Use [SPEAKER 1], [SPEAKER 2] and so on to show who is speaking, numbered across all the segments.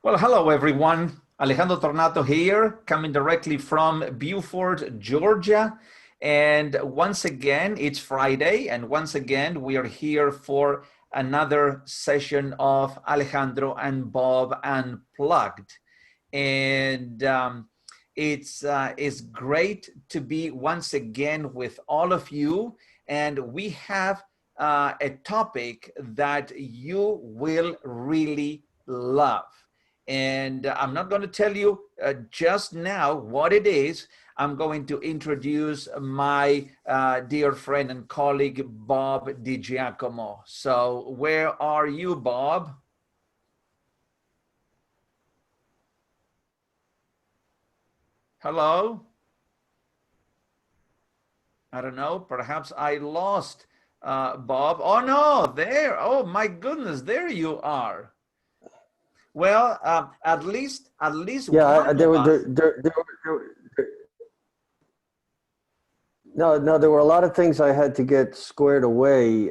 [SPEAKER 1] Well, hello everyone. Alejandro Tornato here, coming directly from Beaufort, Georgia. And once again, it's Friday, and once again, we are here for another session of Alejandro and Bob Unplugged. And it's great to be once again with all of you. And we have a topic that you will really love. And I'm not going to tell you just now what it is. I'm going to introduce my dear friend and colleague, Bob DiGiacomo. So where are you, Bob? Hello? I don't know. Perhaps I lost Bob. Oh, no, there. Oh, my goodness, there you are. Well, at least
[SPEAKER 2] Yeah,
[SPEAKER 1] one of us.
[SPEAKER 2] there were a lot of things I had to get squared away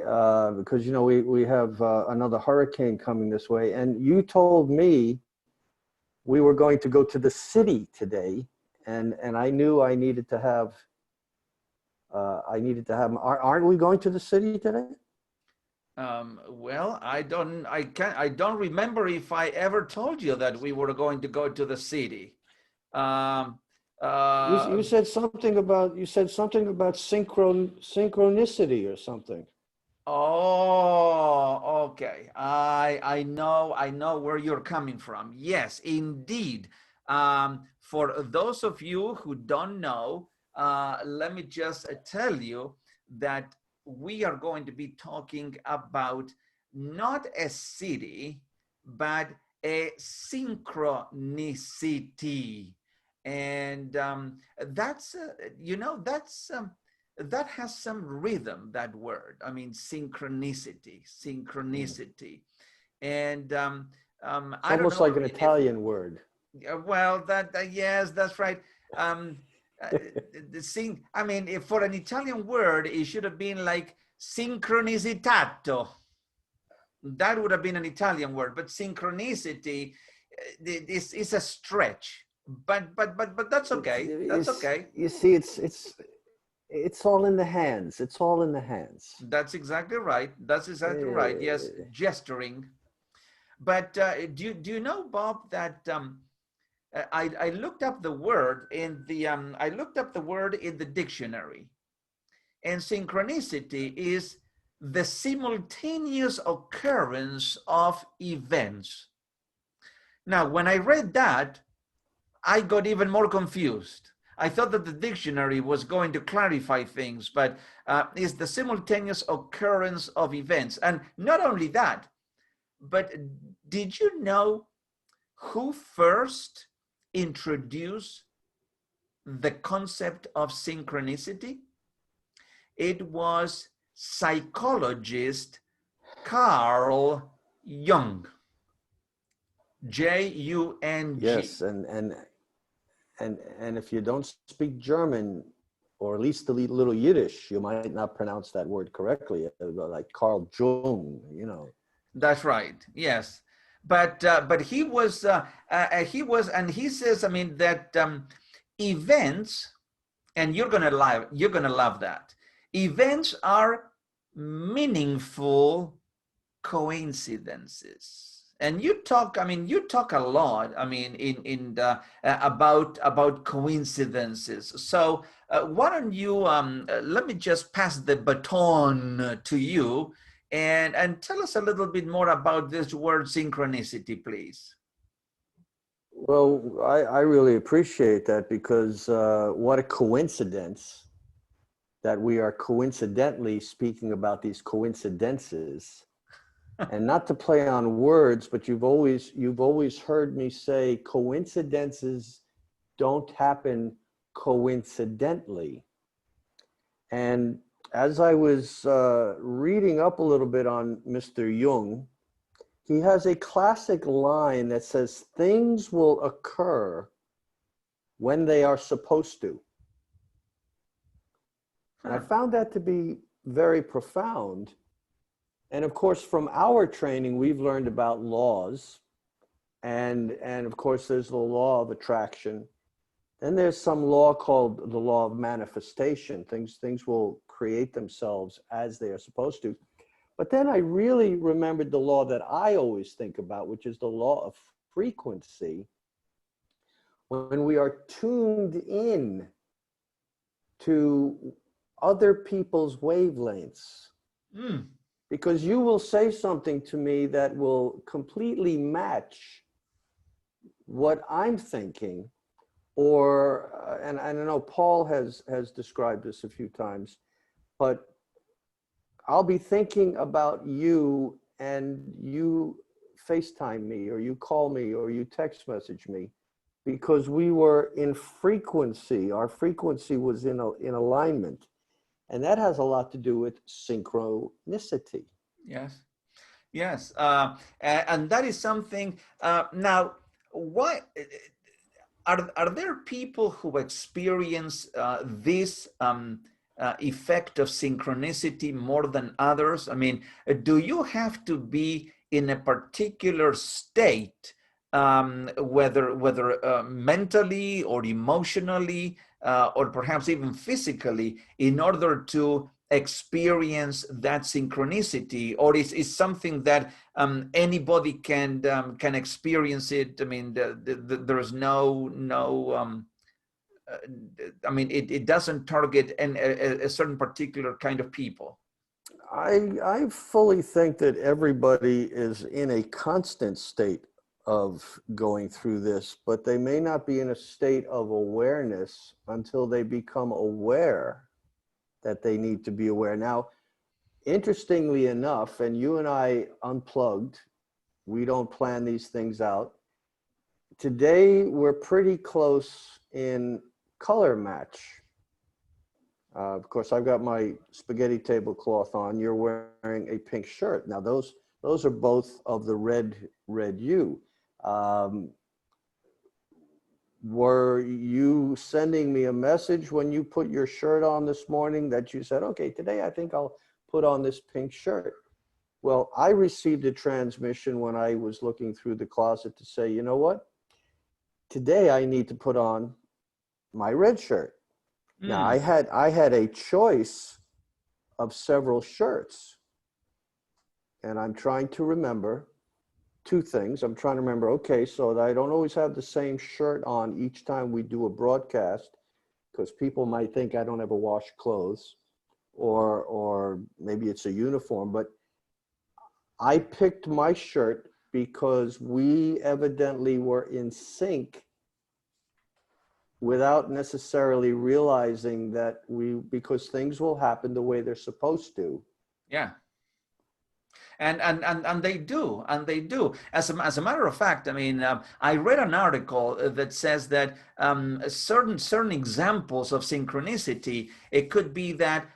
[SPEAKER 2] because we have another hurricane coming this way, and you told me we were going to go to the city today, and I knew Aren't we going to the city today?
[SPEAKER 1] Well, I don't remember if I ever told you that we were going to go to the city. Um,
[SPEAKER 2] You said something about synchronicity or something.
[SPEAKER 1] Oh, okay. I know where you're coming from. Yes, indeed. For those of you who don't know, let me just tell you that we are going to be talking about not a city, but a synchronicity. And that has some rhythm, that word. I mean, synchronicity. And
[SPEAKER 2] It's
[SPEAKER 1] I don't
[SPEAKER 2] almost
[SPEAKER 1] know
[SPEAKER 2] like an
[SPEAKER 1] if,
[SPEAKER 2] Italian word.
[SPEAKER 1] well, yes, that's right. Uh, I mean, if for an Italian word, it should have been like synchronicitato. That would have been an Italian word, but synchronicity is a stretch. But that's okay. That's okay.
[SPEAKER 2] You see, it's all in the hands. It's all in the hands.
[SPEAKER 1] That's exactly right. That's exactly right. Yes, gesturing. But do you know, Bob, that I looked up the word in the dictionary, and synchronicity is the simultaneous occurrence of events. Now, when I read that, I got even more confused. I thought that the dictionary was going to clarify things, but it's the simultaneous occurrence of events. And not only that, but did you know who first introduced the concept of synchronicity? It was psychologist Carl Jung. Jung.
[SPEAKER 2] Yes, and if you don't speak German, or at least a little Yiddish, you might not pronounce that word correctly, like Carl Jung,
[SPEAKER 1] That's right. Yes, but and he says, I mean, that events, and you're gonna love that. Events are meaningful coincidences. And you talk a lot, I mean, about coincidences. So why don't you let me just pass the baton to you, and tell us a little bit more about this word synchronicity, please.
[SPEAKER 2] Well, I really appreciate that because what a coincidence that we are coincidentally speaking about these coincidences. And not to play on words, but you've always heard me say coincidences don't happen coincidentally. And as I was reading up a little bit on Mr. Jung, he has a classic line that says, things will occur when they are supposed to. And I found that to be very profound. And of course, from our training, we've learned about laws. And of course, there's the law of attraction. Then there's some law called the law of manifestation. Things will create themselves as they are supposed to. But then I really remembered the law that I always think about, which is the law of frequency. When we are tuned in to other people's wavelengths, because you will say something to me that will completely match what I'm thinking. Or, and I know Paul has described this a few times, but I'll be thinking about you and you FaceTime me, or you call me, or you text message me, because we were in frequency. Our frequency was in alignment. And that has a lot to do with synchronicity.
[SPEAKER 1] Yes. Yes. And that is something, now, why are there people who experience this effect of synchronicity more than others? I mean, do you have to be in a particular state, whether mentally or emotionally, or perhaps even physically, in order to experience that synchronicity? Or is something that anybody can experience it? I mean, there's no I mean, it doesn't target a certain particular kind of people.
[SPEAKER 2] I fully think that everybody is in a constant state of going through this, but they may not be in a state of awareness until they become aware that they need to be aware. Now, interestingly enough, and you and I unplugged, we don't plan these things out. Today, we're pretty close in color match. Of course, I've got my spaghetti tablecloth on. You're wearing a pink shirt. Now, those are both of the red hue. Were you sending me a message when you put your shirt on this morning that you said, okay, today I think I'll put on this pink shirt? Well, I received a transmission when I was looking through the closet to say, you know what? Today I need to put on my red shirt. Now, I had a choice of several shirts, and I'm trying to remember two things. I'm trying to remember, okay, so that I don't always have the same shirt on each time we do a broadcast, because people might think I don't ever wash clothes, or maybe it's a uniform. But I picked my shirt because we evidently were in sync without necessarily realizing that because things will happen the way they're supposed to.
[SPEAKER 1] Yeah. And they do, as a matter of fact. I mean, I read an article that says that certain examples of synchronicity, it could be that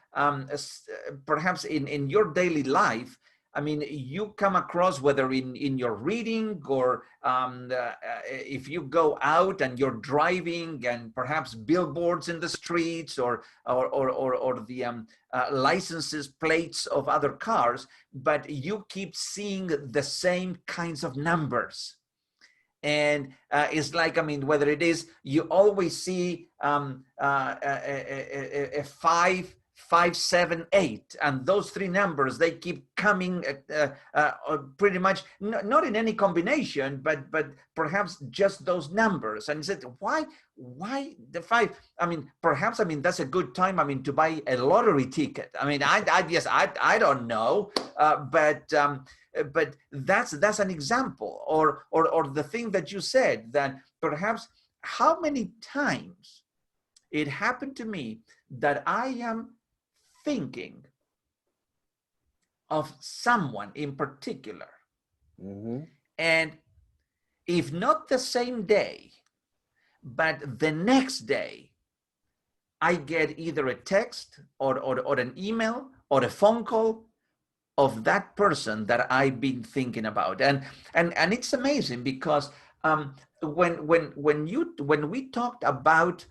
[SPEAKER 1] perhaps in your daily life, I mean, you come across, whether in your reading, or if you go out and you're driving, and perhaps billboards in the streets, or the licenses plates of other cars, but you keep seeing the same kinds of numbers. And it's like, I mean, whether it is, you always see a 5, 5, 7, 8, and those three numbers, they keep coming pretty much, not in any combination, but perhaps just those numbers. And he said, why the 5? I mean, perhaps, I mean, that's a good time, I mean, to buy a lottery ticket. I mean, I don't know, but that's an example. Or the thing that you said, that perhaps, how many times it happened to me that I am thinking of someone in particular, and if not the same day, but the next day, I get either a text or an email or a phone call of that person that I've been thinking about. And it's amazing, because when we talked about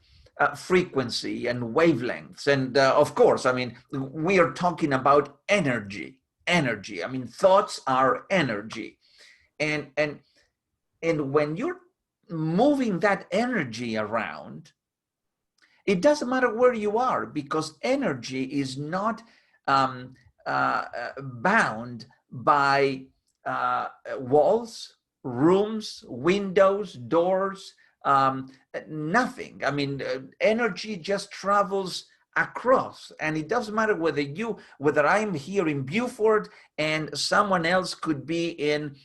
[SPEAKER 1] frequency and wavelengths, and of course, I mean, we are talking about energy. I mean, thoughts are energy, and And when you're moving that energy around, it doesn't matter where you are, because energy is not um, bound by walls, rooms, windows, doors, nothing. I mean, energy just travels across, and it doesn't matter whether I'm here in Beaufort and someone else could be in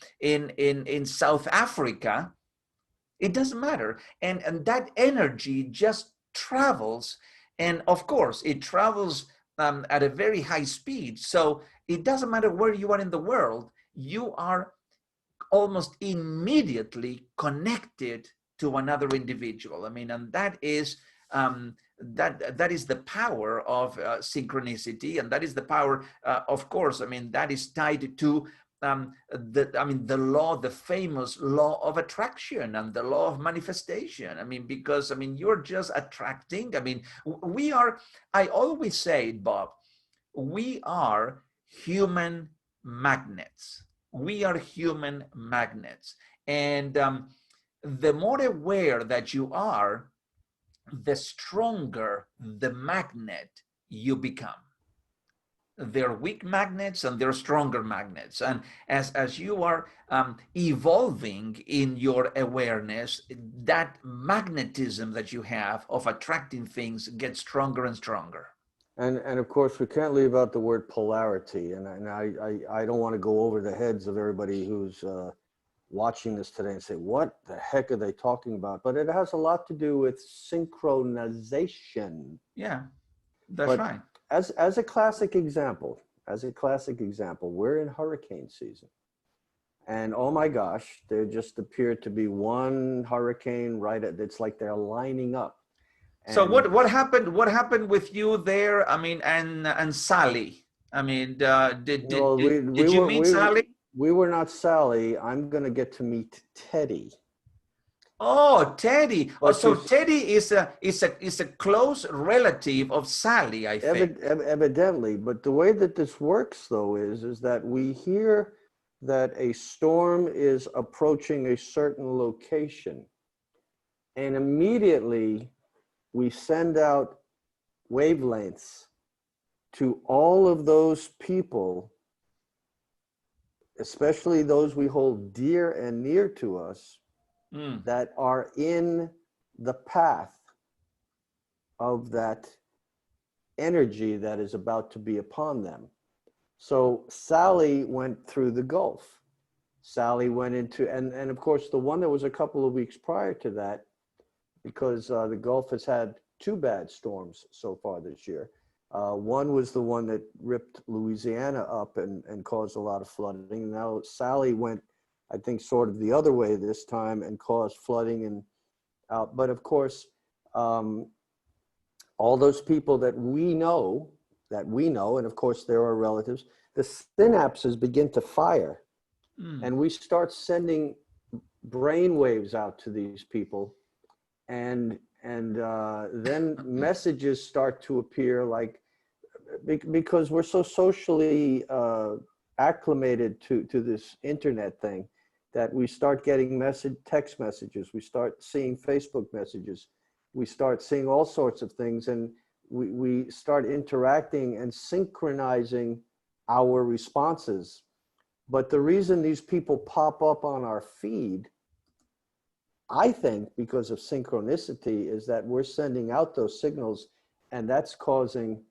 [SPEAKER 1] South Africa. It doesn't matter. And that energy just travels. And of course, it travels at a very high speed. So it doesn't matter where you are in the world, you are almost immediately connected to another individual. I mean, and that is that is the power of synchronicity, and that is the power, of course. I mean, that is tied to the law, the famous law of attraction and the law of manifestation. I mean, because I mean, you're just attracting. I mean, we are. I always say, Bob, we are human magnets. We are human magnets, and the more aware that you are, the stronger the magnet you become. They're weak magnets and they're stronger magnets. And as you are evolving in your awareness, that magnetism that you have of attracting things gets stronger and stronger.
[SPEAKER 2] And of course, we can't leave out the word polarity. And I don't want to go over the heads of everybody who's watching this today and say, what the heck are they talking about? But it has a lot to do with synchronization.
[SPEAKER 1] Yeah, that's
[SPEAKER 2] But
[SPEAKER 1] right.
[SPEAKER 2] as a classic example, we're in hurricane season. And oh my gosh, there just appeared to be one hurricane it's like they're lining up.
[SPEAKER 1] So
[SPEAKER 2] And
[SPEAKER 1] what happened? What happened with you there? I mean, and Sally. I mean,
[SPEAKER 2] well,
[SPEAKER 1] did you meet Sally?
[SPEAKER 2] we were not Sally. I'm going to get to meet Teddy.
[SPEAKER 1] Oh, Teddy. Oh,
[SPEAKER 2] But
[SPEAKER 1] so Teddy is a close relative of Sally, I think.
[SPEAKER 2] evidently, but the way that this works though is that we hear that a storm is approaching a certain location, and immediately we send out wavelengths to all of those people, especially those we hold dear and near to us, that are in the path of that energy that is about to be upon them. So Sally went through the Gulf. Sally went into, and of course, the one that was a couple of weeks prior to that, because the Gulf has had two bad storms so far this year. One was the one that ripped Louisiana up and caused a lot of flooding. Now Sally went, I think, sort of the other way this time and caused flooding. And but of course, all those people that we know, and of course there are relatives, the synapses begin to fire. And we start sending brain waves out to these people. And then messages start to appear, like, because we're so socially acclimated to this internet thing, that we start getting text messages, we start seeing Facebook messages, we start seeing all sorts of things, and we start interacting and synchronizing our responses. But the reason these people pop up on our feed, I think, because of synchronicity, is that we're sending out those signals, and that's causing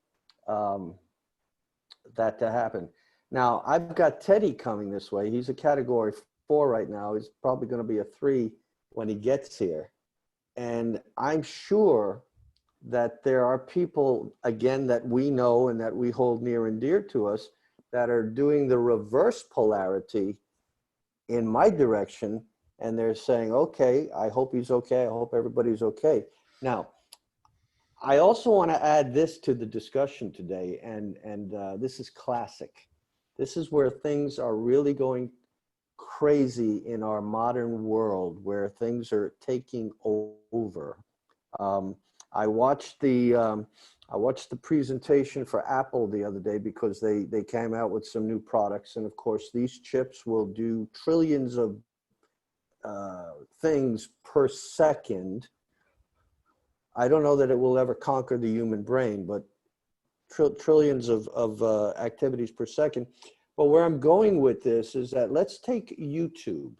[SPEAKER 2] that to happen. Now, I've got Teddy coming this way. He's a category 4 right now. He's probably going to be a 3 when he gets here. And I'm sure that there are people, again, that we know and that we hold near and dear to us, that are doing the reverse polarity in my direction. And they're saying, okay, I hope he's okay. I hope everybody's okay. Now, I also want to add this to the discussion today, and this is classic. This is where things are really going crazy in our modern world, where things are taking over. I watched the presentation for Apple the other day, because they came out with some new products, and of course these chips will do trillions of things per second. I don't know that it will ever conquer the human brain, but trillions of activities per second. But where I'm going with this is that let's take YouTube.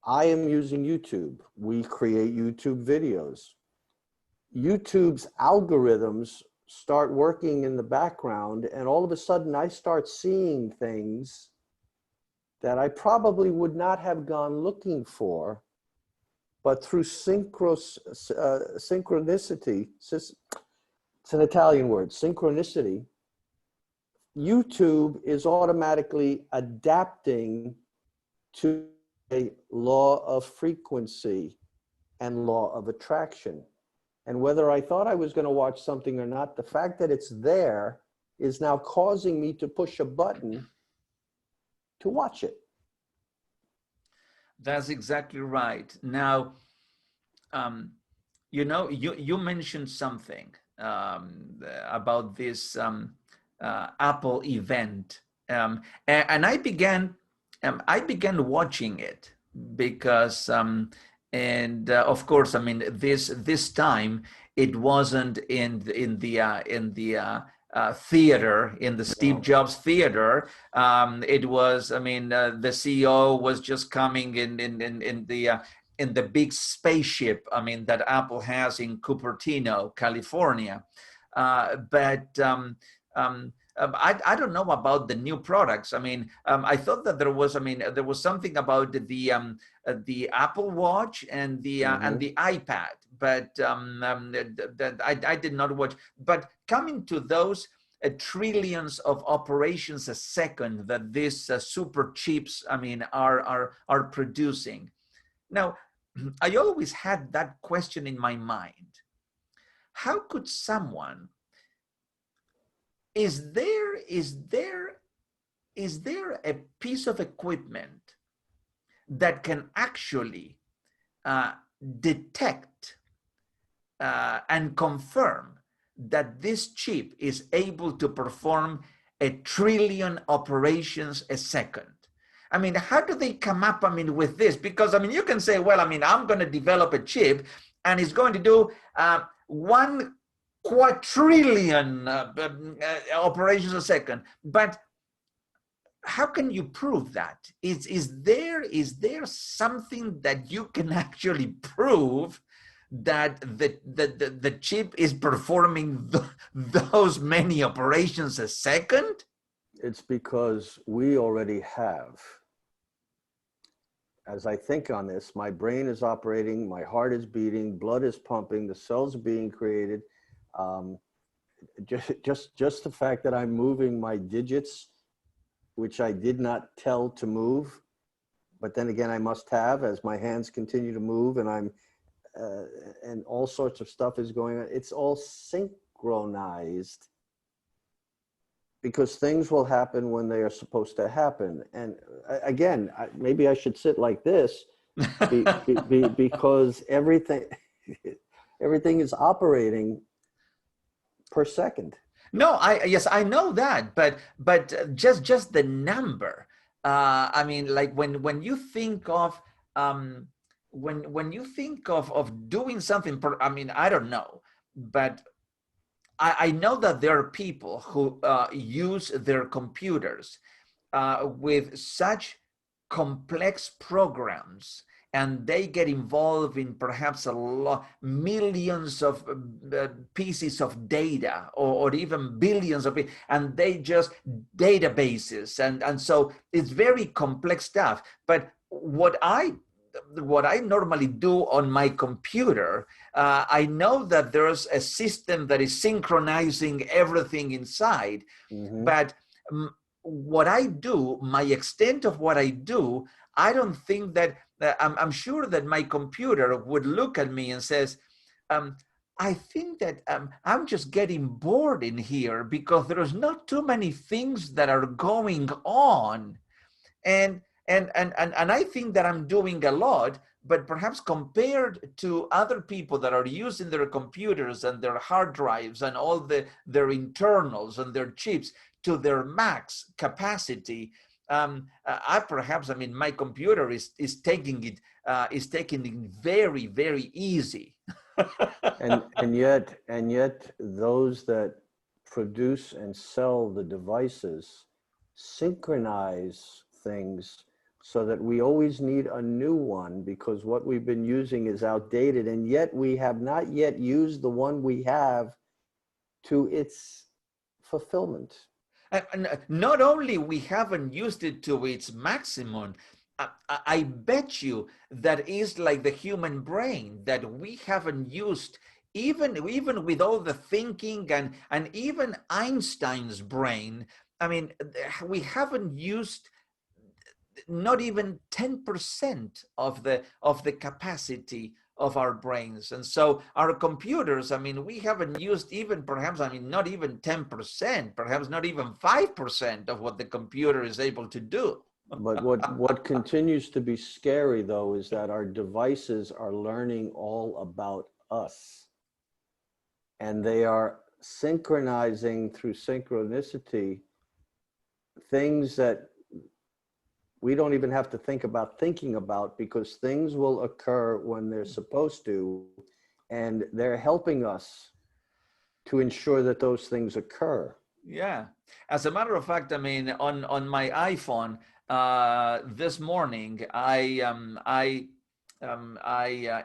[SPEAKER 2] I am using YouTube. We create YouTube videos. YouTube's algorithms start working in the background, and all of a sudden I start seeing things that I probably would not have gone looking for, but through synchronicity, it's an Italian word, synchronicity, YouTube is automatically adapting to a law of frequency and law of attraction. And whether I thought I was going to watch something or not, the fact that it's there is now causing me to push a button to watch it.
[SPEAKER 1] That's exactly right. Now, you know, you mentioned something about this Apple event, and I began watching it because, of course, I mean this time it wasn't in the theater, in the Steve Jobs theater. It was, I mean, the CEO was just coming in the big spaceship, I mean, that Apple has in Cupertino, California. I don't know about the new products. I mean, I thought that there was something about the Apple Watch and the iPad, but that I did not watch. But coming to those trillions of operations a second that these super chips, I mean, are producing. Now, I always had that question in my mind: how could someone? Is there a piece of equipment that can actually detect and confirm that this chip is able to perform 1 trillion operations a second? I mean, how do they come up, I mean, with this? Because, I mean, you can say, well, I mean, I'm going to develop a chip and it's going to do 1 quadrillion operations a second, but how can you prove that? Is there something that you can actually prove that the chip is performing those many operations a second?
[SPEAKER 2] It's because we already have. As I think on this, my brain is operating, my heart is beating, blood is pumping, the cells are being created. Just the fact that I'm moving my digits, which I did not tell to move, but then again I must have, as my hands continue to move, and I'm and all sorts of stuff is going on. It's all synchronized because things will happen when they are supposed to happen. And again, maybe I should sit like this because everything is operating per second.
[SPEAKER 1] No, yes, I know that, but just the number. I mean, like when you think of when you think of doing something, I mean, I don't know, but I know that there are people who use their computers with such complex programs, and they get involved in perhaps millions of pieces of data, or even billions of it, and they just databases, and so it's very complex stuff. But what I normally do on my computer, I know that there's a system that is synchronizing everything inside, but what I do, my extent of what I do, I don't think that I'm sure that my computer would look at me and says, I think that I'm just getting bored in here because there's not too many things that are going on. And I think that I'm doing a lot, but perhaps compared to other people that are using their computers and their hard drives and all their internals and their chips to their max capacity, I mean, my computer is taking it very, very easy.
[SPEAKER 2] and yet those that produce and sell the devices synchronize things so that we always need a new one because what we've been using is outdated, and yet we have not yet used the one we have to its fulfillment.
[SPEAKER 1] And not only we haven't used it to its maximum, I bet you that is like the human brain that we haven't used, even with all the thinking and even Einstein's brain. I mean, we haven't used not even 10% of the capacity of our brains. And so our computers, I mean, we haven't used even perhaps, I mean, not even 10%, perhaps not even 5% of what the computer is able to do.
[SPEAKER 2] But what continues to be scary, though, is that our devices are learning all about us. And they are synchronizing through synchronicity things that we don't even have to think about thinking about, because things will occur when they're supposed to, and they're helping us to ensure that those things occur.
[SPEAKER 1] Yeah. As a matter of fact, I mean, on my iPhone, this morning, I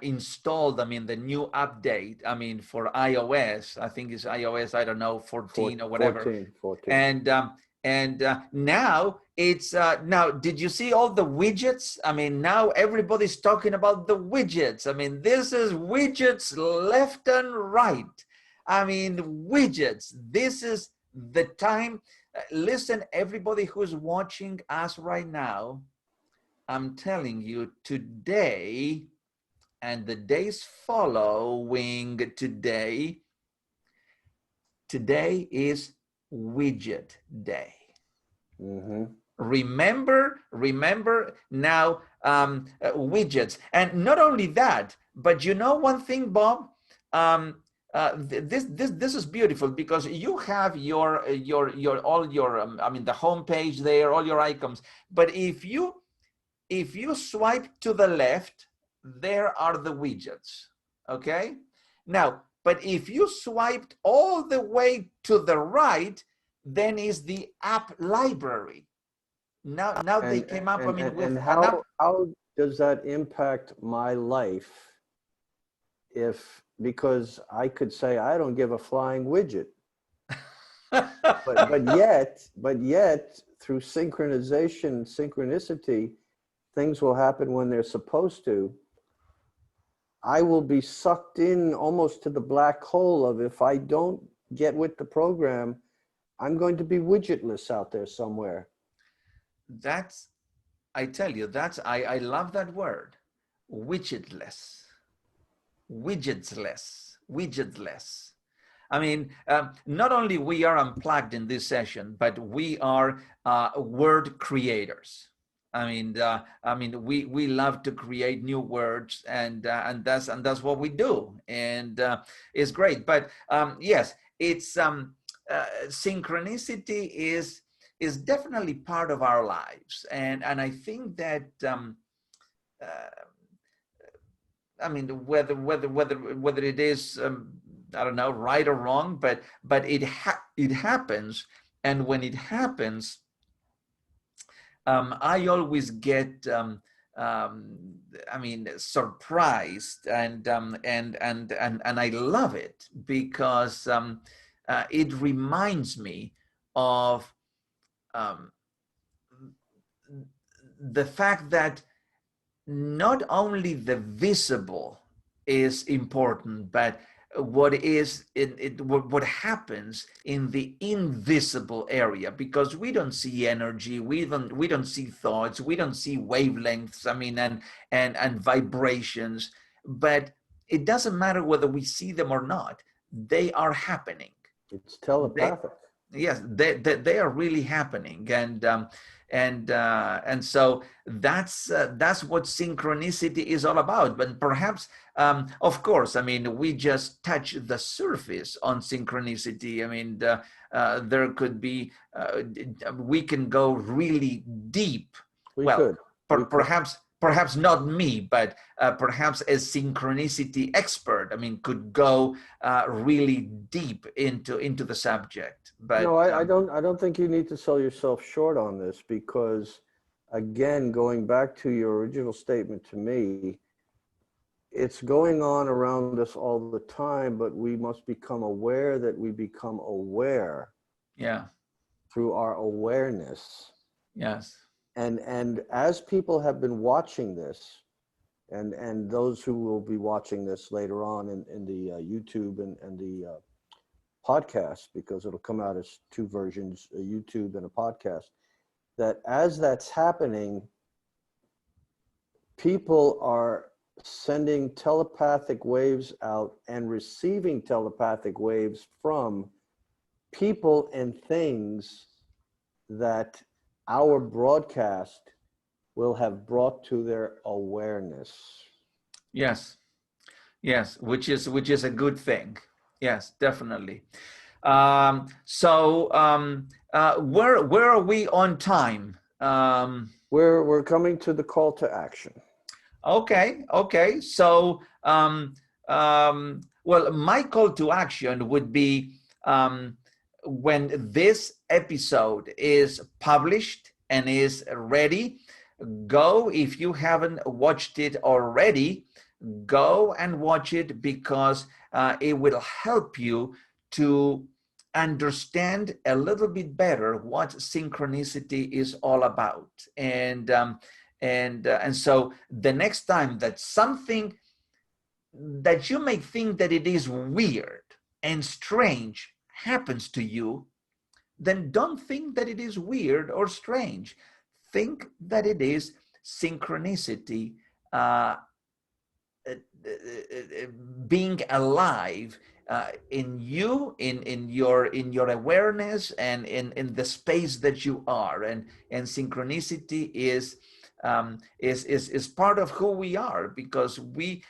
[SPEAKER 1] installed, I mean, the new update, I mean, for iOS. I think it's iOS, I don't know, 14 or whatever.
[SPEAKER 2] 14.
[SPEAKER 1] And now it's, now, did you see all the widgets? I mean, now everybody's talking about the widgets. I mean, this is widgets left and right. I mean, widgets, this is the time. Listen, everybody who's watching us right now, I'm telling you, today and the days following today is widget day.
[SPEAKER 2] Mm-hmm.
[SPEAKER 1] Remember now, widgets. And not only that, but you know one thing, Bob, this is beautiful because you have your all your I mean, the home page there, all your icons. But if you swipe to the left, there are the widgets. Okay. Now, but if you swiped all the way to the right, then is the app library. Now they came up. I mean, with
[SPEAKER 2] and how does that impact my life? Because I could say I don't give a flying widget, but yet through synchronicity, things will happen when they're supposed to. I will be sucked in almost to the black hole of, if I don't get with the program, I'm going to be widgetless out there somewhere.
[SPEAKER 1] That's, I tell you, that's, I love that word, widgetless, widgetless. I mean, not only we are unplugged in this session, but we are word creators. I mean, we love to create new words, and that's what we do, and it's great. But yes, it's synchronicity is definitely part of our lives, and I think that I mean, whether it is I don't know, right or wrong, but it happens, and when it happens, I always get I mean, surprised, and I love it because it reminds me of the fact that not only the visible is important, but what happens in the invisible area, because we don't see energy, we don't see thoughts, we don't see wavelengths, I mean, and vibrations, but it doesn't matter whether we see them or not, they are happening.
[SPEAKER 2] It's telepathic.
[SPEAKER 1] Yes, they are really happening, and so that's what synchronicity is all about. But perhaps, of course, I mean, we just touch the surface on synchronicity. I mean, there could be, we can go really deep.
[SPEAKER 2] We
[SPEAKER 1] Well,
[SPEAKER 2] could.
[SPEAKER 1] perhaps not me, but perhaps a synchronicity expert, I mean, could go really deep into the subject. But
[SPEAKER 2] No, I don't think you need to sell yourself short on this, because again, going back to your original statement to me, it's going on around us all the time, but we must become aware that we become aware
[SPEAKER 1] yeah,
[SPEAKER 2] through our awareness.
[SPEAKER 1] yes,
[SPEAKER 2] And as people have been watching this, and those who will be watching this later on in the YouTube and the podcast, because it'll come out as two versions, a YouTube and a podcast, that as that's happening, people are sending telepathic waves out and receiving telepathic waves from people and things that our broadcast will have brought to their awareness.
[SPEAKER 1] yes, yes, which is a good thing. Yes, definitely. Where are we on time?
[SPEAKER 2] We're coming to the call to action.
[SPEAKER 1] Okay. So, well, my call to action would be when this episode is published and is ready, go, if you haven't watched it already, go and watch it, because it will help you to understand a little bit better what synchronicity is all about. And so the next time that something that you may think that it is weird and strange happens to you, then don't think that it is weird or strange. Think that it is synchronicity, uh, being alive in you, in your awareness, and in the space that you are. And synchronicity is part of who we are, because we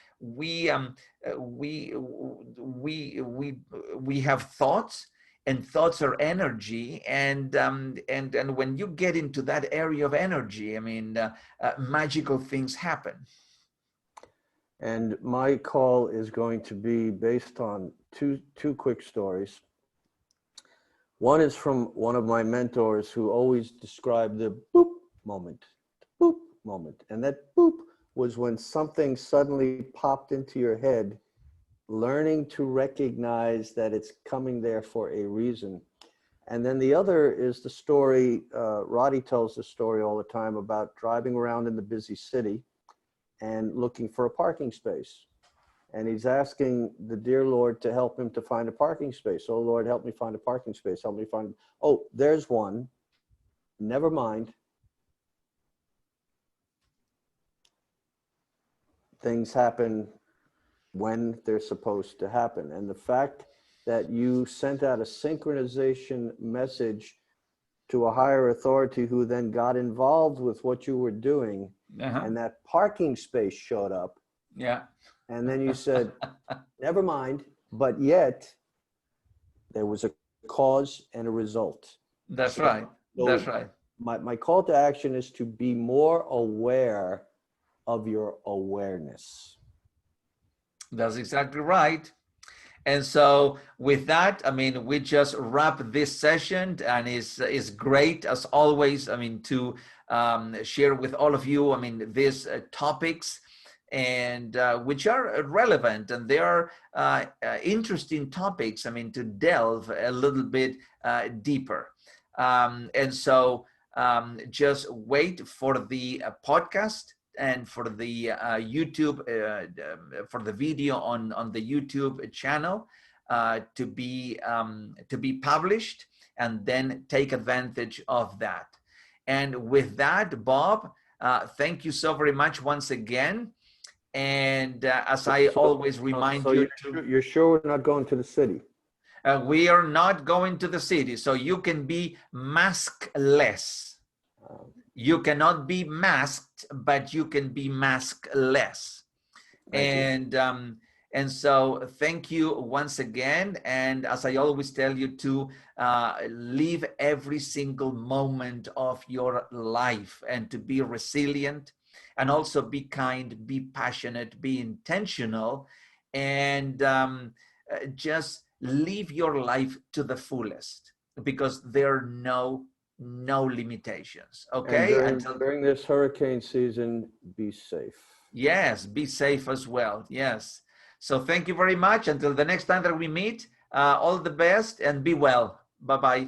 [SPEAKER 1] have thoughts, and thoughts are energy, and when you get into that area of energy, I mean, magical things happen.
[SPEAKER 2] And my call is going to be based on two quick stories. One is from one of my mentors who always described the boop moment, boop moment. And that boop was when something suddenly popped into your head, learning to recognize that it's coming there for a reason. And then the other is the story, Roddy tells the story all the time about driving around in the busy city and looking for a parking space. And he's asking the dear Lord to help him to find a parking space. Oh, Lord, help me find a parking space. Help me find, oh, there's one. Never mind. Things happen when they're supposed to happen. And the fact that you sent out a synchronization message to a higher authority who then got involved with what you were doing, and that parking space showed up.
[SPEAKER 1] Yeah.
[SPEAKER 2] And then you said, never mind, but yet there was a cause and a result.
[SPEAKER 1] That's right. That's right.
[SPEAKER 2] My call to action is to be more aware of your awareness.
[SPEAKER 1] That's exactly right. And so with that, I mean, we just wrap this session, and it's great as always, I mean, to share with all of you, I mean, these topics, and which are relevant, and they are interesting topics, I mean, to delve a little bit deeper. And so just wait for the podcast, and for the YouTube, for the video on the YouTube channel to be published, and then take advantage of that. And with that, Bob, thank you so very much once again. And as I always remind you,
[SPEAKER 2] you're sure we're not going to the city?
[SPEAKER 1] We are not going to the city, so you can be maskless. You cannot be masked, but you can be maskless. And And so thank you once again. And as I always tell you, to live every single moment of your life and to be resilient, and also be kind, be passionate, be intentional, and just live your life to the fullest, because there are no limitations.
[SPEAKER 2] And
[SPEAKER 1] Okay, until
[SPEAKER 2] during this hurricane season, be safe.
[SPEAKER 1] yes, be safe as well. Yes. So thank you very much. Until the next time that we meet, all the best and be well. Bye bye.